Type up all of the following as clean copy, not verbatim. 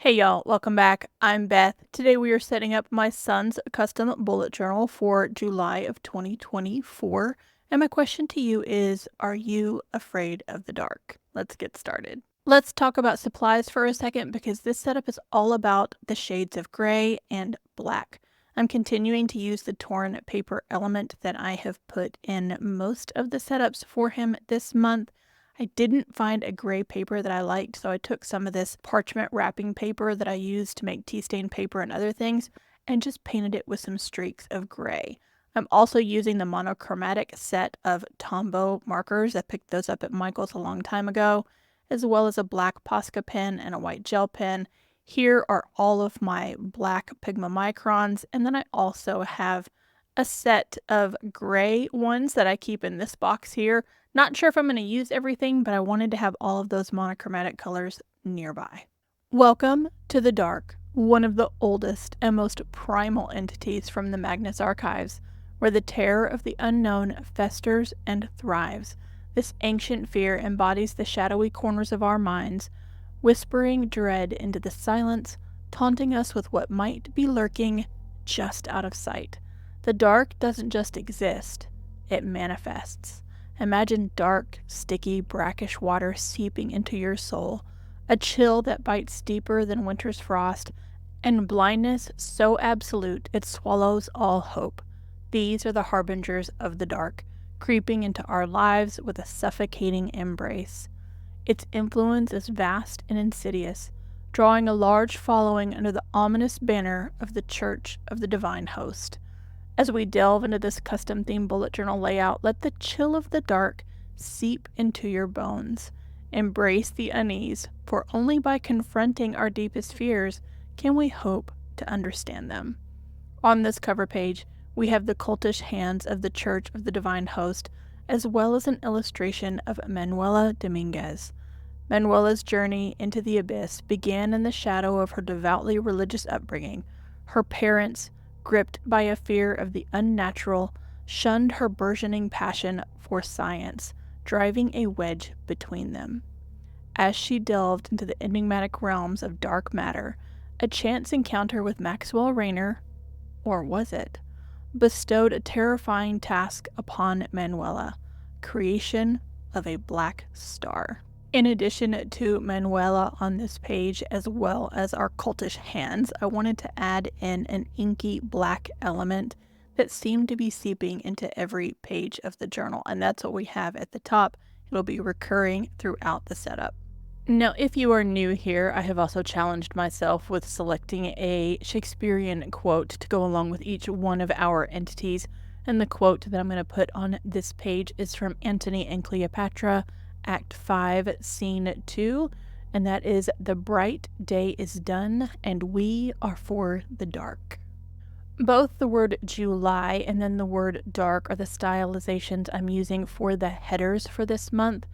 Hey y'all, welcome back. I'm Beth. Today we are setting up my son's custom bullet journal for July of 2024. And my question to you is, are you afraid of the dark? Let's get started. Let's talk about supplies for a second because this setup is all about the shades of gray and black. I'm continuing to use the torn paper element that I have put in most of the setups for him this month. I didn't find a gray paper that I liked, so I took some of this parchment wrapping paper that I used to make tea stain paper and other things and just painted it with some streaks of gray. I'm also using the monochromatic set of Tombow markers. I picked those up at Michael's a long time ago, as well as a black Posca pen and a white gel pen. Here are all of my black Pigma microns, and then I also have a set of gray ones that I keep in this box here. Not sure if I'm going to use everything, but I wanted to have all of those monochromatic colors nearby. Welcome to the dark, one of the oldest and most primal entities from the Magnus archives, where the terror of the unknown festers and thrives. This ancient fear embodies the shadowy corners of our minds, whispering dread into the silence, taunting us with what might be lurking just out of sight. The dark doesn't just exist, it manifests. Imagine dark, sticky, brackish water seeping into your soul, a chill that bites deeper than winter's frost, and blindness so absolute it swallows all hope. These are the harbingers of the dark, creeping into our lives with a suffocating embrace. Its influence is vast and insidious, drawing a large following under the ominous banner of the Church of the Divine Host. As we delve into this custom-themed bullet journal layout, let the chill of the dark seep into your bones. Embrace the unease, for only by confronting our deepest fears can we hope to understand them. On this cover page, we have the cultish hands of the Church of the Divine Host, as well as an illustration of Manuela Dominguez. Manuela's journey into the abyss began in the shadow of her devoutly religious upbringing. Her parents, gripped by a fear of the unnatural, shunned her burgeoning passion for science, driving a wedge between them. As she delved into the enigmatic realms of dark matter, a chance encounter with Maxwell Rayner, or was it, bestowed a terrifying task upon Manuela: creation of a black star. In addition to Manuela on this page, as well as our cultish hands, I wanted to add in an inky black element that seemed to be seeping into every page of the journal, and that's what we have at the top. It'll be recurring throughout the setup. Now, if you are new here, I have also challenged myself with selecting a Shakespearean quote to go along with each one of our entities, and the quote that I'm going to put on this page is from Antony and Cleopatra, Act 5, Scene 2, and that is, "The bright day is done, and we are for the dark." Both the word July and then the word dark are the stylizations I'm using for the headers for this month.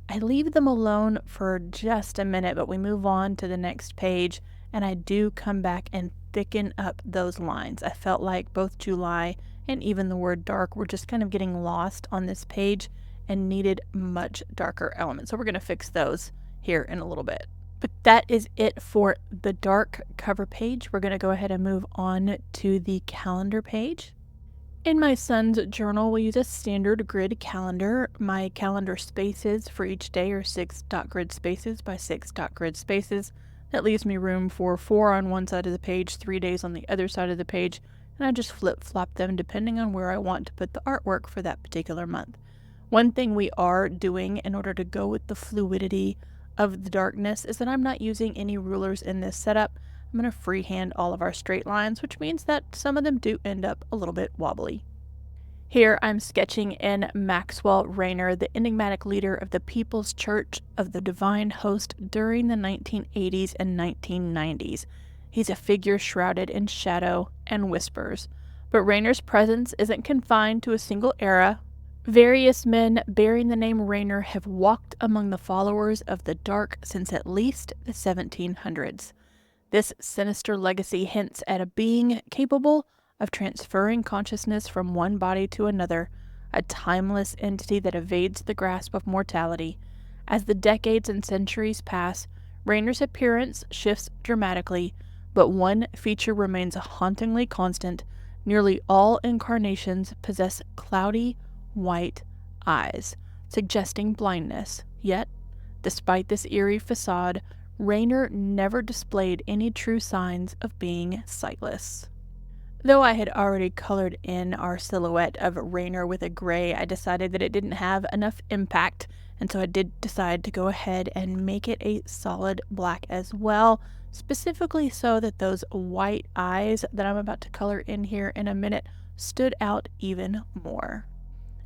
I leave them alone for just a minute, but we move on to the next page, and I do come back and thicken up those lines. I felt like both July and even the word dark were just kind of getting lost on this page and needed much darker elements. So we're going to fix those here in a little bit. But that is it for the dark cover page. We're going to go ahead and move on to the calendar page. In my son's journal, we use a standard grid calendar. My calendar spaces for each day are 6 dot grid spaces by 6 dot grid spaces. That leaves me room for 4 on one side of the page, 3 days on the other side of the page, and I just flip-flop them depending on where I want to put the artwork for that particular month. One thing we are doing in order to go with the fluidity of the darkness is that I'm not using any rulers in this setup. I'm going to freehand all of our straight lines, which means that some of them do end up a little bit wobbly. Here I'm sketching in Maxwell Rayner, the enigmatic leader of the People's Church of the Divine Host during the 1980s and 1990s. He's a figure shrouded in shadow and whispers. But Rayner's presence isn't confined to a single era. Various men bearing the name Rayner have walked among the followers of the dark since at least the 1700s. This sinister legacy hints at a being capable of transferring consciousness from one body to another, a timeless entity that evades the grasp of mortality. As the decades and centuries pass, Raynor's appearance shifts dramatically, but one feature remains hauntingly constant. Nearly all incarnations possess cloudy, white eyes, suggesting blindness. Yet, despite this eerie facade, Raynor never displayed any true signs of being sightless. Though I had already colored in our silhouette of Raynor with a gray, I decided that it didn't have enough impact, and so I did decide to go ahead and make it a solid black as well, specifically so that those white eyes that I'm about to color in here in a minute stood out even more.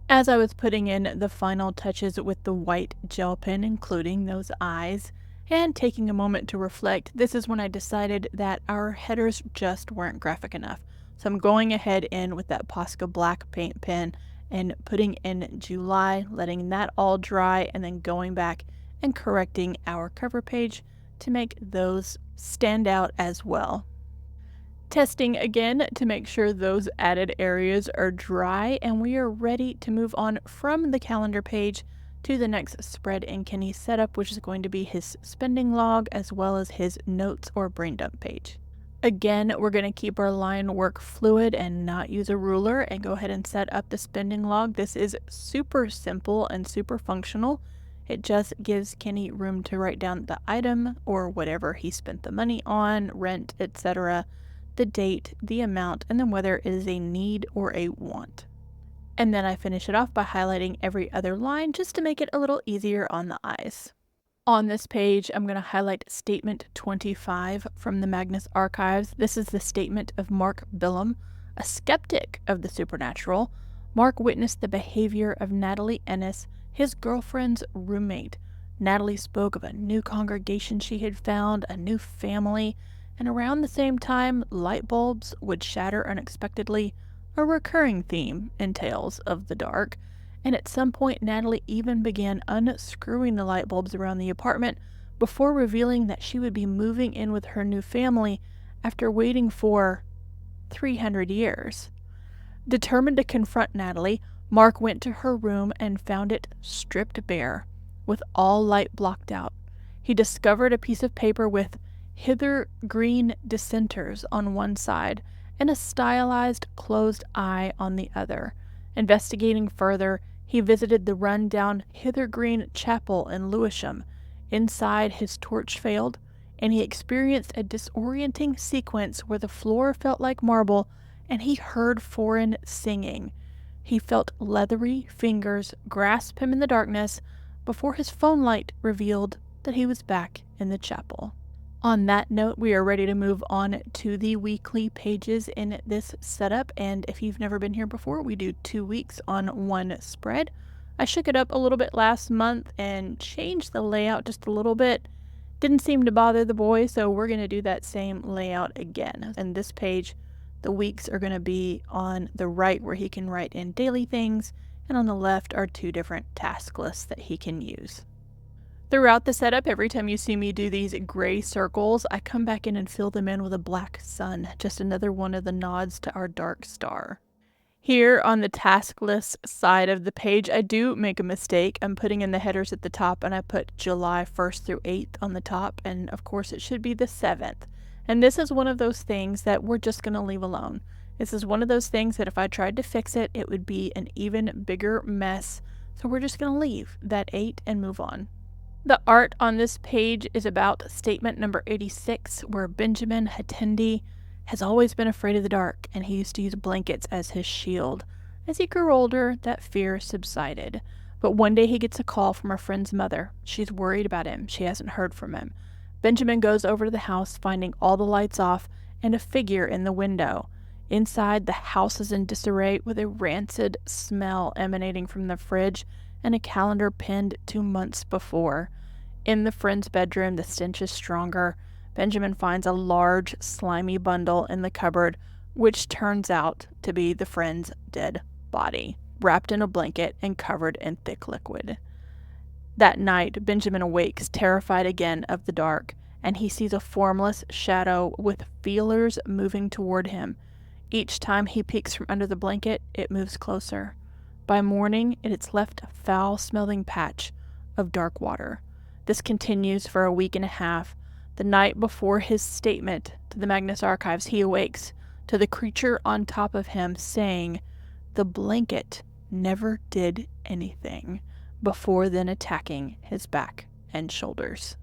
As I was putting in the final touches with the white gel pen, including those eyes, and taking a moment to reflect, this is when I decided that our headers just weren't graphic enough. So I'm going ahead in with that Posca black paint pen and putting in July, letting that all dry, and then going back and correcting our cover page to make those stand out as well. Testing again to make sure those added areas are dry, and we are ready to move on from the calendar page to the next spread in Kenny's setup, which is going to be his spending log as well as his notes or brain dump page. Again, we're going to keep our line work fluid and not use a ruler and go ahead and set up the spending log. This is super simple and super functional. It just gives Kenny room to write down the item or whatever he spent the money on, rent, etc., the date, the amount, and then whether it is a need or a want. And then I finish it off by highlighting every other line just to make it a little easier on the eyes. On this page, I'm going to highlight Statement 25 from the Magnus archives. This is the statement of Mark Billum, a skeptic of the supernatural. Mark witnessed the behavior of Natalie Ennis, his girlfriend's roommate. Natalie spoke of a new congregation she had found, a new family, and around the same time, light bulbs would shatter unexpectedly, a recurring theme in Tales of the Dark. And at some point, Natalie even began unscrewing the light bulbs around the apartment before revealing that she would be moving in with her new family after waiting for 300 years. Determined to confront Natalie, Mark went to her room and found it stripped bare, with all light blocked out. He discovered a piece of paper with "Hither green dissenters" on one side and a stylized closed eye on the other. Investigating further, he visited the run-down Hither Green Chapel in Lewisham. Inside, his torch failed, and he experienced a disorienting sequence where the floor felt like marble, and he heard foreign singing. He felt leathery fingers grasp him in the darkness before his phone light revealed that he was back in the chapel. On that note, we are ready to move on to the weekly pages in this setup, and if you've never been here before, we do 2 weeks on one spread. I shook it up a little bit last month and changed the layout just a little bit. Didn't seem to bother the boy, so we're going to do that same layout again. And this page, the weeks are going to be on the right where he can write in daily things, and on the left are 2 different task lists that he can use. Throughout the setup, every time you see me do these gray circles, I come back in and fill them in with a black sun, just another one of the nods to our dark star. Here on the task list side of the page, I do make a mistake. I'm putting in the headers at the top, and I put July 1st through 8th on the top, and of course it should be the 7th. And this is one of those things that we're just going to leave alone. This is one of those things that if I tried to fix it, it would be an even bigger mess. So we're just going to leave that 8 and move on. The art on this page is about statement number 86, where Benjamin Hatendi has always been afraid of the dark, and he used to use blankets as his shield. As he grew older, that fear subsided. But one day he gets a call from a friend's mother. She's worried about him. She hasn't heard from him. Benjamin goes over to the house, finding all the lights off and a figure in the window. Inside, the house is in disarray with a rancid smell emanating from the fridge and a calendar pinned 2 months before. In the friend's bedroom, the stench is stronger. Benjamin finds a large, slimy bundle in the cupboard, which turns out to be the friend's dead body, wrapped in a blanket and covered in thick liquid. That night, Benjamin awakes, terrified again of the dark, and he sees a formless shadow with feelers moving toward him. Each time he peeks from under the blanket, it moves closer. By morning, it has left a foul-smelling patch of dark water. This continues for a week and a half. The night before his statement to the Magnus archives, he awakes to the creature on top of him saying, "The blanket never did anything," before then attacking his back and shoulders.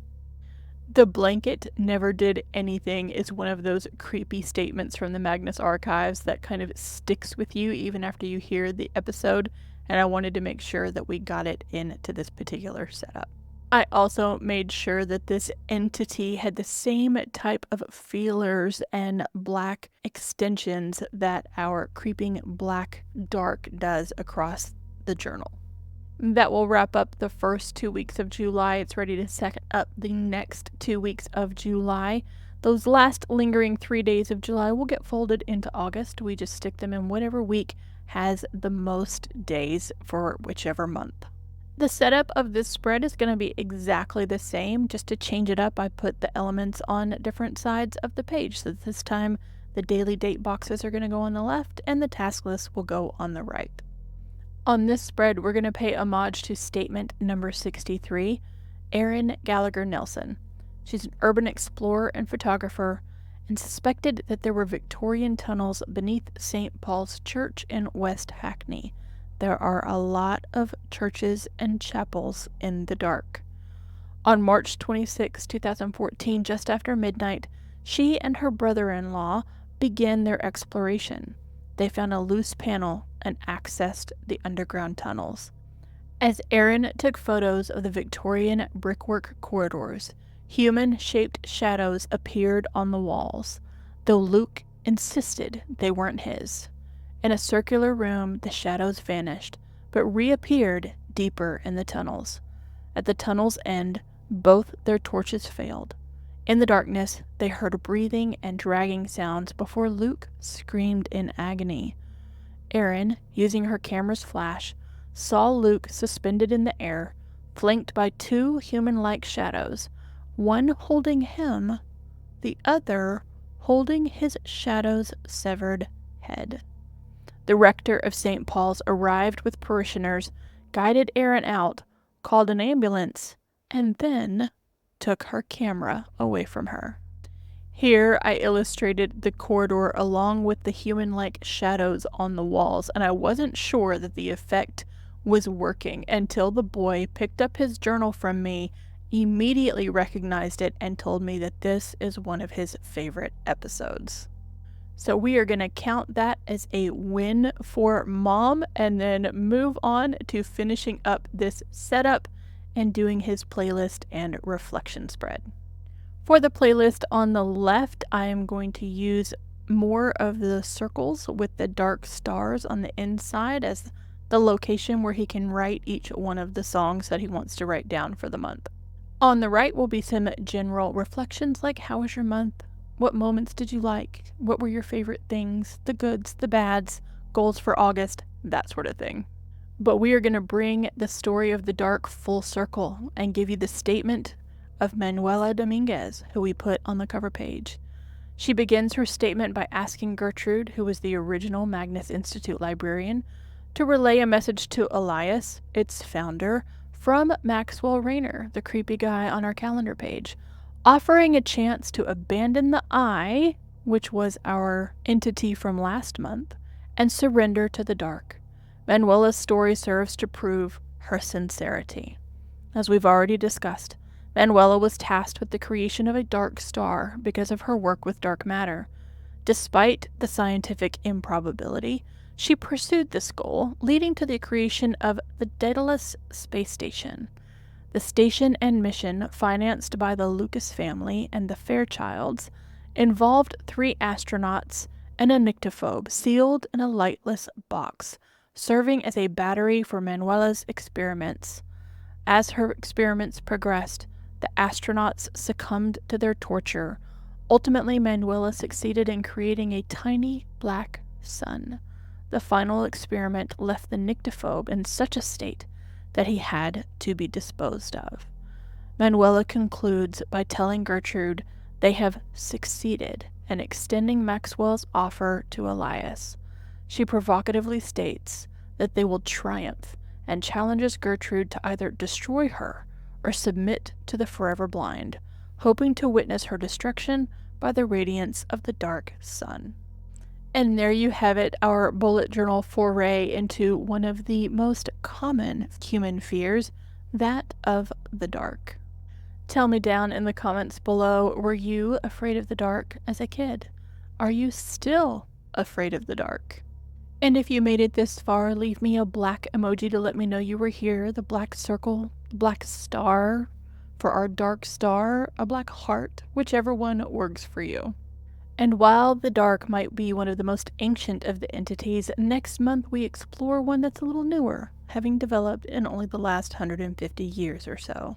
"The blanket never did anything" is one of those creepy statements from the Magnus archives that kind of sticks with you even after you hear the episode, and I wanted to make sure that we got it into this particular setup. I also made sure that this entity had the same type of feelers and black extensions that our creeping black dark does across the journal. That will wrap up the first 2 weeks of July. It's ready to set up the next 2 weeks of July. Those last lingering 3 days of July will get folded into August. We just stick them in whatever week has the most days for whichever month. The setup of this spread is going to be exactly the same. Just to change it up, I put the elements on different sides of the page. So this time the daily date boxes are going to go on the left and the task list will go on the right. On this spread, we're going to pay homage to statement number 63, Erin Gallagher Nelson. She's an urban explorer and photographer and suspected that there were Victorian tunnels beneath St. Paul's Church in West Hackney. There are a lot of churches and chapels in the dark. On March 26, 2014, just after midnight, she and her brother-in-law began their exploration. They found a loose panel and accessed the underground tunnels. As Erin took photos of the Victorian brickwork corridors, human-shaped shadows appeared on the walls, though Luke insisted they weren't his. In a circular room, the shadows vanished, but reappeared deeper in the tunnels. At the tunnel's end, both their torches failed. In the darkness, they heard breathing and dragging sounds before Luke screamed in agony. Erin, using her camera's flash, saw Luke suspended in the air, flanked by two human-like shadows, one holding him, the other holding his shadow's severed head. The rector of St. Paul's arrived with parishioners, guided Erin out, called an ambulance, and then took her camera away from her. Here I illustrated the corridor along with the human-like shadows on the walls, and I wasn't sure that the effect was working until the boy picked up his journal from me, immediately recognized it, and told me that this is one of his favorite episodes. So we are going to count that as a win for Mom and then move on to finishing up this setup and doing his playlist and reflection spread. For the playlist on the left, I am going to use more of the circles with the dark stars on the inside as the location where he can write each one of the songs that he wants to write down for the month. On the right will be some general reflections like how was your month? What moments did you like? What were your favorite things? The goods, the bads, goals for August, that sort of thing. But we are going to bring the story of the dark full circle and give you the statement of Manuela Dominguez, who we put on the cover page. She begins her statement by asking Gertrude, who was the original Magnus Institute librarian, to relay a message to Elias, its founder, from Maxwell Rayner, the creepy guy on our calendar page, offering a chance to abandon the I, which was our entity from last month, and surrender to the dark. Manuela's story serves to prove her sincerity. As we've already discussed, Manuela was tasked with the creation of a dark star because of her work with dark matter. Despite the scientific improbability, she pursued this goal, leading to the creation of the Daedalus space station. The station and mission, financed by the Lucas family and the Fairchilds, involved 3 astronauts and a nyctophobe sealed in a lightless box, serving as a battery for Manuela's experiments. As her experiments progressed, the astronauts succumbed to their torture. Ultimately, Manuela succeeded in creating a tiny black sun. The final experiment left the nyctophobe in such a state that he had to be disposed of. Manuela concludes by telling Gertrude they have succeeded in extending Maxwell's offer to Elias. She provocatively states that they will triumph and challenges Gertrude to either destroy her or submit to the forever blind, hoping to witness her destruction by the radiance of the dark sun. And there you have it, our bullet journal foray into one of the most common human fears, that of the dark. Tell me down in the comments below, were you afraid of the dark as a kid? Are you still afraid of the dark? And if you made it this far, leave me a black emoji to let me know you were here, the black circle, the black star for our dark star, a black heart, whichever one works for you. And while the dark might be one of the most ancient of the entities, next month we explore one that's a little newer, having developed in only the last 150 years or so.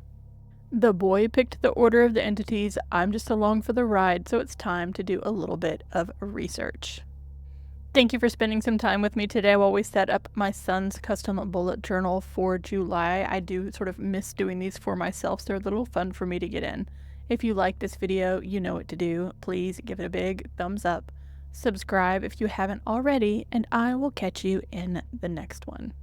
The boy picked the order of the entities, I'm just along for the ride, so it's time to do a little bit of research. Thank you for spending some time with me today while we set up my son's custom bullet journal for July. I do sort of miss doing these for myself, so they're a little fun for me to get in. If you like this video, you know what to do. Please give it a big thumbs up. Subscribe if you haven't already, and I will catch you in the next one.